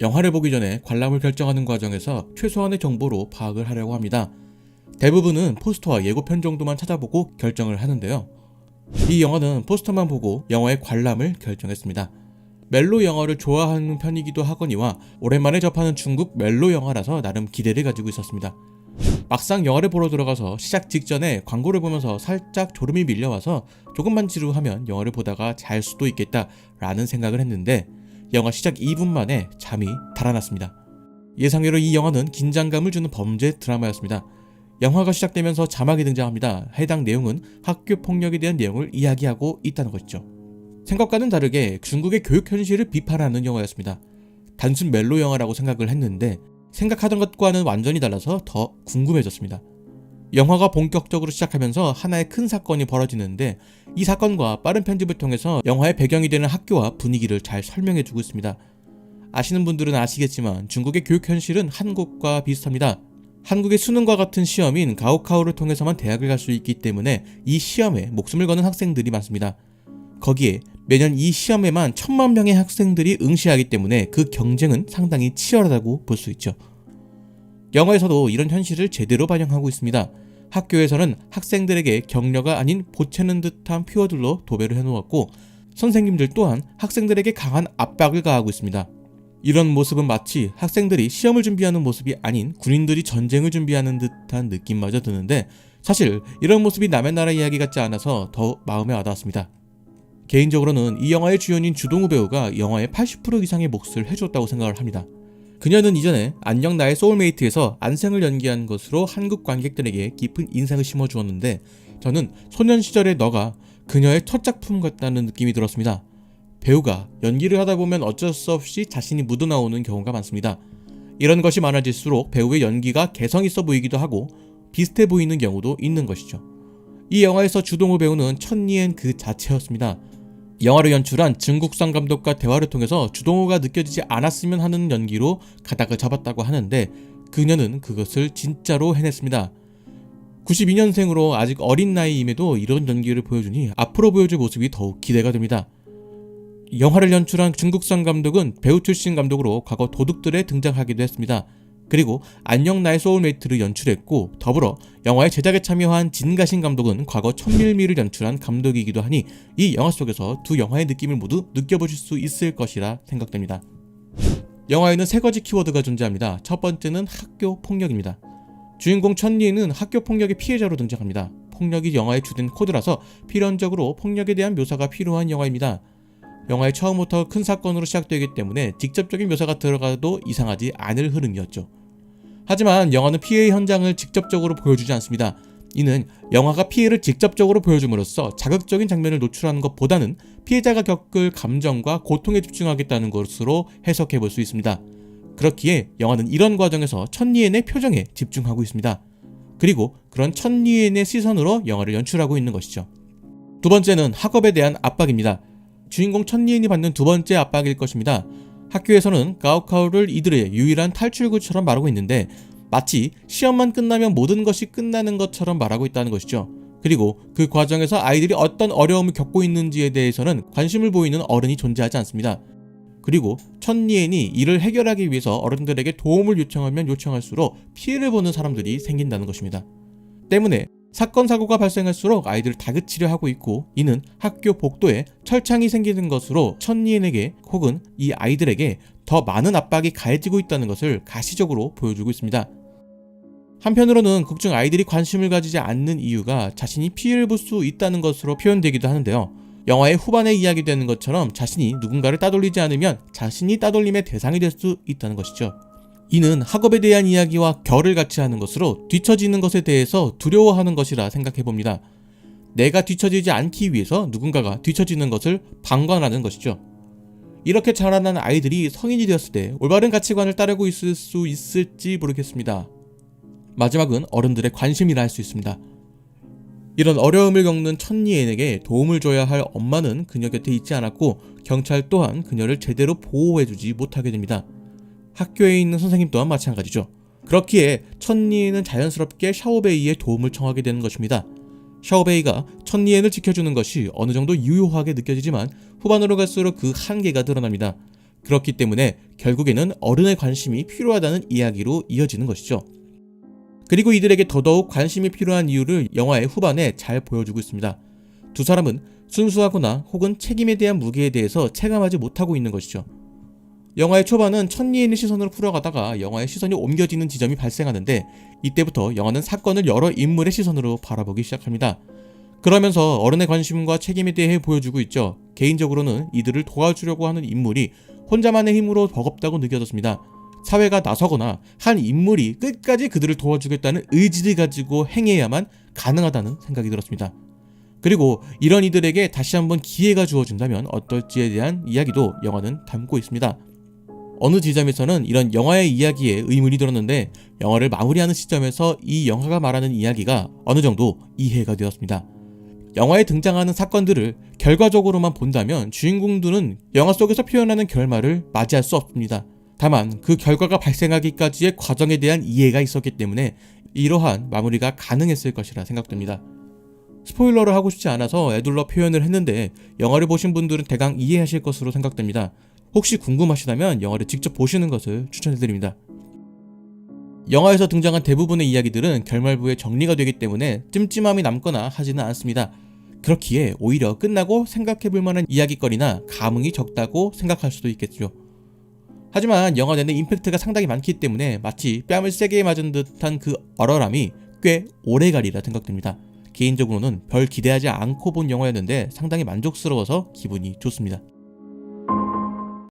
영화를 보기 전에 관람을 결정하는 과정에서 최소한의 정보로 파악을 하려고 합니다. 대부분은 포스터와 예고편 정도만 찾아보고 결정을 하는데요. 이 영화는 포스터만 보고 영화의 관람을 결정했습니다. 멜로 영화를 좋아하는 편이기도 하거니와 오랜만에 접하는 중국 멜로 영화라서 나름 기대를 가지고 있었습니다. 막상 영화를 보러 들어가서 시작 직전에 광고를 보면서 살짝 졸음이 밀려와서 조금만 지루하면 영화를 보다가 잘 수도 있겠다 라는 생각을 했는데 영화 시작 2분 만에 잠이 달아났습니다. 예상외로 이 영화는 긴장감을 주는 범죄 드라마였습니다. 영화가 시작되면서 자막이 등장합니다. 해당 내용은 학교 폭력에 대한 내용을 이야기하고 있다는 것이죠. 생각과는 다르게 중국의 교육 현실을 비판하는 영화였습니다. 단순 멜로 영화라고 생각을 했는데 생각하던 것과는 완전히 달라서 더 궁금해졌습니다. 영화가 본격적으로 시작하면서 하나의 큰 사건이 벌어지는데 이 사건과 빠른 편집을 통해서 영화의 배경이 되는 학교와 분위기를 잘 설명해주고 있습니다. 아시는 분들은 아시겠지만 중국의 교육 현실은 한국과 비슷합니다. 한국의 수능과 같은 시험인 가오카오를 통해서만 대학을 갈 수 있기 때문에 이 시험에 목숨을 거는 학생들이 많습니다. 거기에 매년 이 시험에만 1000만 명의 학생들이 응시하기 때문에 그 경쟁은 상당히 치열하다고 볼 수 있죠. 영화에서도 이런 현실을 제대로 반영하고 있습니다. 학교에서는 학생들에게 격려가 아닌 보채는 듯한 표어들로 도배를 해놓았고 선생님들 또한 학생들에게 강한 압박을 가하고 있습니다. 이런 모습은 마치 학생들이 시험을 준비하는 모습이 아닌 군인들이 전쟁을 준비하는 듯한 느낌마저 드는데 사실 이런 모습이 남의 나라 이야기 같지 않아서 더 마음에 와닿았습니다. 개인적으로는 이 영화의 주연인 주동우 배우가 영화의 80% 이상의 몫을 해줬다고 생각을 합니다. 그녀는 이전에 안녕 나의 소울메이트에서 안생을 연기한 것으로 한국 관객들에게 깊은 인상을 심어주었는데 저는 소년 시절의 너가 그녀의 첫 작품 같다는 느낌이 들었습니다. 배우가 연기를 하다 보면 어쩔 수 없이 자신이 묻어나오는 경우가 많습니다. 이런 것이 많아질수록 배우의 연기가 개성 있어 보이기도 하고 비슷해 보이는 경우도 있는 것이죠. 이 영화에서 주동우 배우는 천니엔 그 자체였습니다. 영화를 연출한 증국성 감독과 대화를 통해서 주동우가 느껴지지 않았으면 하는 연기로 가닥을 잡았다고 하는데 그녀는 그것을 진짜로 해냈습니다. 92년생으로 아직 어린 나이임에도 이런 연기를 보여주니 앞으로 보여줄 모습이 더욱 기대가 됩니다. 영화를 연출한 증국성 감독은 배우 출신 감독으로 과거 도둑들에 등장하기도 했습니다. 그리고 안녕 나의 소울메이트를 연출했고 더불어 영화의 제작에 참여한 진가신 감독은 과거 천밀미를 연출한 감독이기도 하니 이 영화 속에서 두 영화의 느낌을 모두 느껴보실 수 있을 것이라 생각됩니다. 영화에는 세 가지 키워드가 존재합니다. 첫 번째는 학교 폭력입니다. 주인공 천리에는 학교 폭력의 피해자로 등장합니다. 폭력이 영화의 주된 코드라서 필연적으로 폭력에 대한 묘사가 필요한 영화입니다. 영화의 처음부터 큰 사건으로 시작되기 때문에 직접적인 묘사가 들어가도 이상하지 않을 흐름이었죠. 하지만 영화는 피해의 현장을 직접적으로 보여주지 않습니다. 이는 영화가 피해를 직접적으로 보여줌으로써 자극적인 장면을 노출하는 것보다는 피해자가 겪을 감정과 고통에 집중하겠다는 것으로 해석해 볼 수 있습니다. 그렇기에 영화는 이런 과정에서 천리엔의 표정에 집중하고 있습니다. 그리고 그런 천리엔의 시선으로 영화를 연출하고 있는 것이죠. 두 번째는 학업에 대한 압박입니다. 주인공 천리엔이 받는 두 번째 압박일 것입니다. 학교에서는 가오카오를 이들의 유일한 탈출구처럼 말하고 있는데 마치 시험만 끝나면 모든 것이 끝나는 것처럼 말하고 있다는 것이죠. 그리고 그 과정에서 아이들이 어떤 어려움을 겪고 있는지에 대해서는 관심을 보이는 어른이 존재하지 않습니다. 그리고 천리엔이 이를 해결하기 위해서 어른들에게 도움을 요청하면 요청할수록 피해를 보는 사람들이 생긴다는 것입니다. 때문에 사건 사고가 발생할수록 아이들을 다그치려 하고 있고 이는 학교 복도에 철창이 생기는 것으로 천리엔에게 혹은 이 아이들에게 더 많은 압박이 가해지고 있다는 것을 가시적으로 보여주고 있습니다. 한편으로는 극 중 아이들이 관심을 가지지 않는 이유가 자신이 피해를 볼 수 있다는 것으로 표현되기도 하는데요. 영화의 후반에 이야기되는 것처럼 자신이 누군가를 따돌리지 않으면 자신이 따돌림의 대상이 될 수 있다는 것이죠. 이는 학업에 대한 이야기와 결을 같이 하는 것으로 뒤처지는 것에 대해서 두려워하는 것이라 생각해봅니다. 내가 뒤처지지 않기 위해서 누군가가 뒤처지는 것을 방관하는 것이죠. 이렇게 자라난 아이들이 성인이 되었을 때 올바른 가치관을 따르고 있을 수 있을지 모르겠습니다. 마지막은 어른들의 관심이라 할 수 있습니다. 이런 어려움을 겪는 천리엔에게 도움을 줘야 할 엄마는 그녀 곁에 있지 않았고 경찰 또한 그녀를 제대로 보호해주지 못하게 됩니다. 학교에 있는 선생님 또한 마찬가지죠. 그렇기에 천리엔은 자연스럽게 샤오베이의 도움을 청하게 되는 것입니다. 샤오베이가 천리엔을 지켜주는 것이 어느 정도 유효하게 느껴지지만 후반으로 갈수록 그 한계가 드러납니다. 그렇기 때문에 결국에는 어른의 관심이 필요하다는 이야기로 이어지는 것이죠. 그리고 이들에게 더더욱 관심이 필요한 이유를 영화의 후반에 잘 보여주고 있습니다. 두 사람은 순수하거나 혹은 책임에 대한 무게에 대해서 체감하지 못하고 있는 것이죠. 영화의 초반은 천리인의 시선으로 풀어가다가 영화의 시선이 옮겨지는 지점이 발생하는데, 이때부터 영화는 사건을 여러 인물의 시선으로 바라보기 시작합니다. 그러면서 어른의 관심과 책임에 대해 보여주고 있죠. 개인적으로는 이들을 도와주려고 하는 인물이 혼자만의 힘으로 버겁다고 느껴졌습니다. 사회가 나서거나 한 인물이 끝까지 그들을 도와주겠다는 의지를 가지고 행해야만 가능하다는 생각이 들었습니다. 그리고 이런 이들에게 다시 한번 기회가 주어진다면 어떨지에 대한 이야기도 영화는 담고 있습니다. 어느 지점에서는 이런 영화의 이야기에 의문이 들었는데, 영화를 마무리하는 시점에서 이 영화가 말하는 이야기가 어느 정도 이해가 되었습니다. 영화에 등장하는 사건들을 결과적으로만 본다면 주인공들은 영화 속에서 표현하는 결말을 맞이할 수 없습니다. 다만 그 결과가 발생하기까지의 과정에 대한 이해가 있었기 때문에 이러한 마무리가 가능했을 것이라 생각됩니다. 스포일러를 하고 싶지 않아서 애둘러 표현을 했는데, 영화를 보신 분들은 대강 이해하실 것으로 생각됩니다. 혹시 궁금하시다면 영화를 직접 보시는 것을 추천해드립니다. 영화에서 등장한 대부분의 이야기들은 결말부에 정리가 되기 때문에 찜찜함이 남거나 하지는 않습니다. 그렇기에 오히려 끝나고 생각해볼 만한 이야기거리나 감흥이 적다고 생각할 수도 있겠죠. 하지만 영화 내내 임팩트가 상당히 많기 때문에 마치 뺨을 세게 맞은 듯한 그 얼얼함이 꽤 오래가리라 생각됩니다. 개인적으로는 별 기대하지 않고 본 영화였는데 상당히 만족스러워서 기분이 좋습니다.